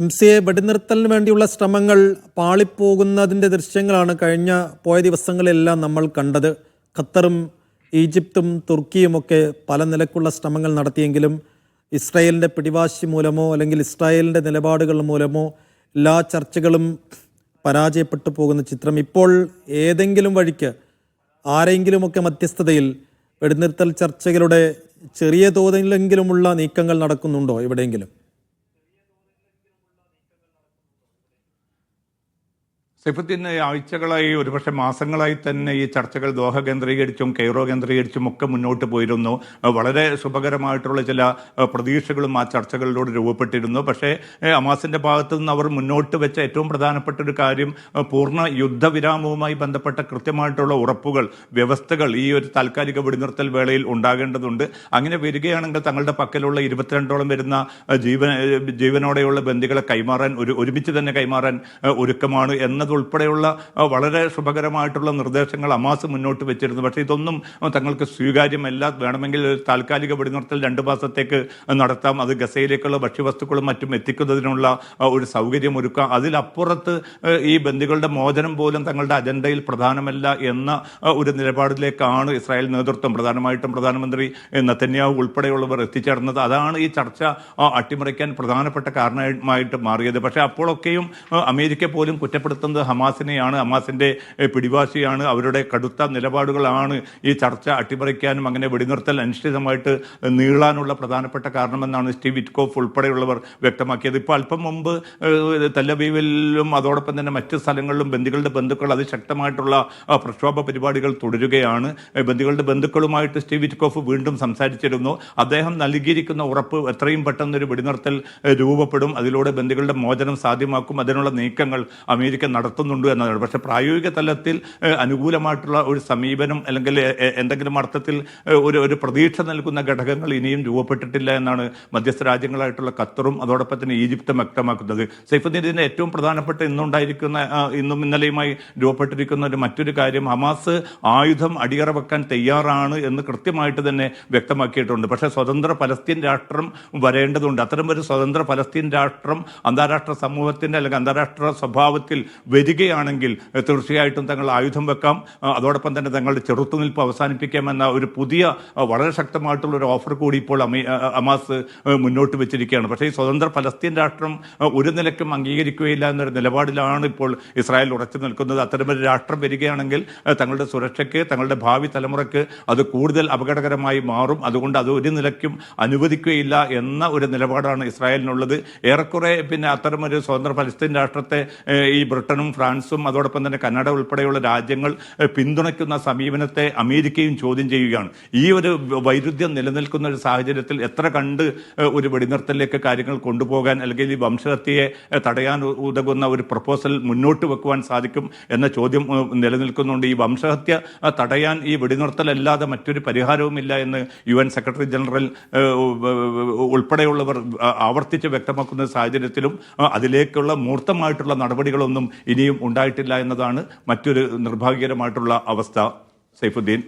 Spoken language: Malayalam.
MCA വെടിനിർത്തലിന് വേണ്ടിയുള്ള ശ്രമങ്ങൾ പാളിപ്പോകുന്നതിൻ്റെ ദൃശ്യങ്ങളാണ് പോയ ദിവസങ്ങളെല്ലാം നമ്മൾ കണ്ടത്. ഖത്തറും ഈജിപ്തും തുർക്കിയുമൊക്കെ പല നിലക്കുള്ള ശ്രമങ്ങൾ നടത്തിയെങ്കിലും ഇസ്രായേലിൻ്റെ പിടിവാശി മൂലമോ അല്ലെങ്കിൽ ഇസ്രായേലിൻ്റെ നിലപാടുകൾ മൂലമോ എല്ലാ ചർച്ചകളും പരാജയപ്പെട്ടു പോകുന്ന ചിത്രം. ഇപ്പോൾ ഏതെങ്കിലും വഴിക്ക് ആരെങ്കിലുമൊക്കെ മധ്യസ്ഥതയിൽ വെടിനിർത്തൽ ചർച്ചകളുടെ ചെറിയ തോതിലെങ്കിലുമുള്ള നീക്കങ്ങൾ നടക്കുന്നുണ്ടോ എവിടെയെങ്കിലും? സൈഫുദ്ദീൻ, ആഴ്ചകളായി ഒരുപക്ഷെ മാസങ്ങളായി തന്നെ ഈ ചർച്ചകൾ ദോഹ കേന്ദ്രീകരിച്ചും കെയ്റോ കേന്ദ്രീകരിച്ചും ഒക്കെ മുന്നോട്ട് പോയിരുന്നു. വളരെ ശുഭകരമായിട്ടുള്ള ചില പ്രതീക്ഷകളും ആ ചർച്ചകളിലൂടെ രൂപപ്പെട്ടിരുന്നു. പക്ഷേ ഹമാസിന്റെ ഭാഗത്തു നിന്ന് അവർ മുന്നോട്ട് വെച്ച ഏറ്റവും പ്രധാനപ്പെട്ട ഒരു കാര്യം പൂർണ്ണ യുദ്ധവിരാമവുമായി ബന്ധപ്പെട്ട കൃത്യമായിട്ടുള്ള ഉറപ്പുകൾ, വ്യവസ്ഥകൾ ഈ ഒരു താൽക്കാലിക വെടിനിർത്തൽ വേളയിൽ ഉണ്ടാകേണ്ടതുണ്ട്. അങ്ങനെ വരികയാണെങ്കിൽ തങ്ങളുടെ പക്കലുള്ള 22ഓളം വരുന്ന ജീവനോടെയുള്ള ബന്ദികളെ കൈമാറാൻ ഒരുമിച്ച് തന്നെ കൈമാറാൻ ഒരുക്കമാണ് എന്നത് ഉൾപ്പെടെയുള്ള വളരെ ശുഭകരമായിട്ടുള്ള നിർദ്ദേശങ്ങൾ ഹമാസ് മുന്നോട്ട് വെച്ചിരുന്നു. പക്ഷേ ഇതൊന്നും തങ്ങൾക്ക് സ്വീകാര്യമല്ല. വേണമെങ്കിൽ താൽക്കാലിക വെടിനിർത്തൽ 2 മാസത്തേക്ക് നടത്താം, അത് ഗസയിലേക്കുള്ള ഭക്ഷ്യവസ്തുക്കളും മറ്റും എത്തിക്കുന്നതിനുള്ള ഒരു സൗകര്യം ഒരുക്കാം, അതിലപ്പുറത്ത് ഈ ബന്ദികളുടെ മോചനം പോലും തങ്ങളുടെ അജണ്ടയിൽ പ്രധാനമല്ല എന്ന ഒരു നിലപാടിലേക്കാണ് ഇസ്രായേൽ നേതൃത്വം, പ്രധാനമായിട്ടും പ്രധാനമന്ത്രി നെതന്യാഹു ഉൾപ്പെടെയുള്ളവർ എത്തിച്ചേർന്നത്. അതാണ് ഈ ചർച്ച അട്ടിമറിക്കാൻ പ്രധാനപ്പെട്ട കാരണമായിട്ട് മാറിയത്. പക്ഷേ അപ്പോഴൊക്കെയും അമേരിക്ക പോലും കുറ്റപ്പെടുത്തുന്നത് ഹമാസിനെയാണ്, ഹമാസിന്റെ പിടിവാശിയാണ്, അവരുടെ കടുത്ത നിലപാടുകളാണ് ഈ ചർച്ച അട്ടിമറിക്കാനും അങ്ങനെ വെടിനിർത്തൽ അനിശ്ചിതമായിട്ട് നീളാനുള്ള പ്രധാനപ്പെട്ട കാരണമെന്നാണ് സ്റ്റീവ് വിറ്റ്കോഫ് ഉൾപ്പെടെയുള്ളവർ വ്യക്തമാക്കിയത്. ഇപ്പോൾ അല്പം മുമ്പ് തെല്ലവീവിലും അതോടൊപ്പം തന്നെ മറ്റ് സ്ഥലങ്ങളിലും ബന്ദികളുടെ ബന്ധുക്കൾ അതിശക്തമായിട്ടുള്ള പ്രക്ഷോഭ പരിപാടികൾ തുടരുകയാണ്. ബന്ദികളുടെ ബന്ധുക്കളുമായിട്ട് സ്റ്റീവ് വിറ്റ്കോഫ് വീണ്ടും സംസാരിച്ചിരുന്നു. അദ്ദേഹം നൽകിയിരിക്കുന്ന ഉറപ്പ് എത്രയും പെട്ടെന്നൊരു വെടിനിർത്തൽ രൂപപ്പെടും, അതിലൂടെ ബന്ദികളുടെ മോചനം സാധ്യമാക്കും, അതിനുള്ള നീക്കങ്ങൾ അമേരിക്ക നടത്തുന്നുണ്ട് എന്നതാണ്. പക്ഷേ പ്രായോഗിക തലത്തിൽ അനുകൂലമായിട്ടുള്ള ഒരു സമീപനം അല്ലെങ്കിൽ എന്തെങ്കിലും അർത്ഥത്തിൽ ഒരു പ്രതീക്ഷ നൽകുന്ന ഘടകങ്ങൾ ഇനിയും രൂപപ്പെട്ടിട്ടില്ല എന്നാണ് മധ്യസ്ഥ രാജ്യങ്ങളായിട്ടുള്ള ഖത്തറും അതോടൊപ്പം തന്നെ ഈജിപ്തും വ്യക്തമാക്കുന്നത്. സൈഫുദ്ദീൻ, ഇതിന് ഏറ്റവും പ്രധാനപ്പെട്ട ഇന്നും ഇന്നലെയുമായി രൂപപ്പെട്ടിരിക്കുന്ന മറ്റൊരു കാര്യം, ഹമാസ് ആയുധം അടിയറ വെക്കാൻ തയ്യാറാണ് എന്ന് കൃത്യമായിട്ട് തന്നെ വ്യക്തമാക്കിയിട്ടുണ്ട്. പക്ഷേ സ്വതന്ത്ര പലസ്തീൻ രാഷ്ട്രം വരേണ്ടതുണ്ട്. അത്തരമൊരു സ്വതന്ത്ര പലസ്തീൻ രാഷ്ട്രം അന്താരാഷ്ട്ര സമൂഹത്തിന്റെ അല്ലെങ്കിൽ അന്താരാഷ്ട്ര സ്വഭാവത്തിൽ വരികയാണെങ്കിൽ തീർച്ചയായിട്ടും തങ്ങൾ ആയുധം വെക്കാം, അതോടൊപ്പം തന്നെ തങ്ങളുടെ ചെറുത്തുനിൽപ്പ് അവസാനിപ്പിക്കാമെന്ന ഒരു പുതിയ വളരെ ശക്തമായിട്ടുള്ള ഒരു ഓഫർ കൂടി ഇപ്പോൾ ഹമാസ് മുന്നോട്ട് വെച്ചിരിക്കുകയാണ്. പക്ഷേ ഈ സ്വതന്ത്ര പലസ്തീൻ രാഷ്ട്രം ഒരു നിലയ്ക്കും അംഗീകരിക്കുകയില്ല എന്നൊരു നിലപാടിലാണ് ഇപ്പോൾ ഇസ്രായേൽ ഉറച്ചു നിൽക്കുന്നത്. അത്തരമൊരു രാഷ്ട്രം വരികയാണെങ്കിൽ തങ്ങളുടെ സുരക്ഷയ്ക്ക്, തങ്ങളുടെ ഭാവി തലമുറയ്ക്ക് അത് കൂടുതൽ അപകടകരമായി മാറും. അതുകൊണ്ട് അത് ഒരു നിലയ്ക്കും അനുവദിക്കുകയില്ല എന്ന ഒരു നിലപാടാണ് ഇസ്രായേലിനുള്ളത്. ഏറെക്കുറെ പിന്നെ അത്തരമൊരു സ്വതന്ത്ര പലസ്തീൻ രാഷ്ട്രത്തെ ഈ ബ്രിട്ടനും ഫ്രാൻസും അതോടൊപ്പം തന്നെ കനഡ ഉൾപ്പെടെയുള്ള രാജ്യങ്ങൾ പിന്തുണയ്ക്കുന്ന സമീപനത്തെ അമേരിക്കയും ചോദ്യം ചെയ്യുകയാണ്. ഈ ഒരു വൈരുദ്ധ്യം നിലനിൽക്കുന്ന ഒരു സാഹചര്യത്തിൽ എത്ര കണ്ട് ഒരു വെടിനിർത്തലിലേക്ക് കാര്യങ്ങൾ കൊണ്ടുപോകാൻ അല്ലെങ്കിൽ ഈ വംശഹത്യയെ തടയാൻ ഉതകുന്ന ഒരു പ്രപ്പോസൽ മുന്നോട്ട് വെക്കുവാൻ സാധിക്കും എന്ന ചോദ്യം നിലനിൽക്കുന്നുണ്ട്. ഈ വംശഹത്യ തടയാൻ ഈ വെടിനിർത്തലല്ലാതെ മറ്റൊരു പരിഹാരവുമില്ല എന്ന് UN സെക്രട്ടറി ജനറൽ ഉൾപ്പെടെയുള്ളവർ ആവർത്തിച്ച് വ്യക്തമാക്കുന്ന സാഹചര്യത്തിലും അതിലേക്കുള്ള മൂർത്തമായിട്ടുള്ള നടപടികളൊന്നും ഇനിയും ഉണ്ടായിട്ടില്ല എന്നതാണ് മറ്റൊരു നിർഭാഗ്യകരമായിട്ടുള്ള അവസ്ഥ. സൈഫുദ്ദീൻ.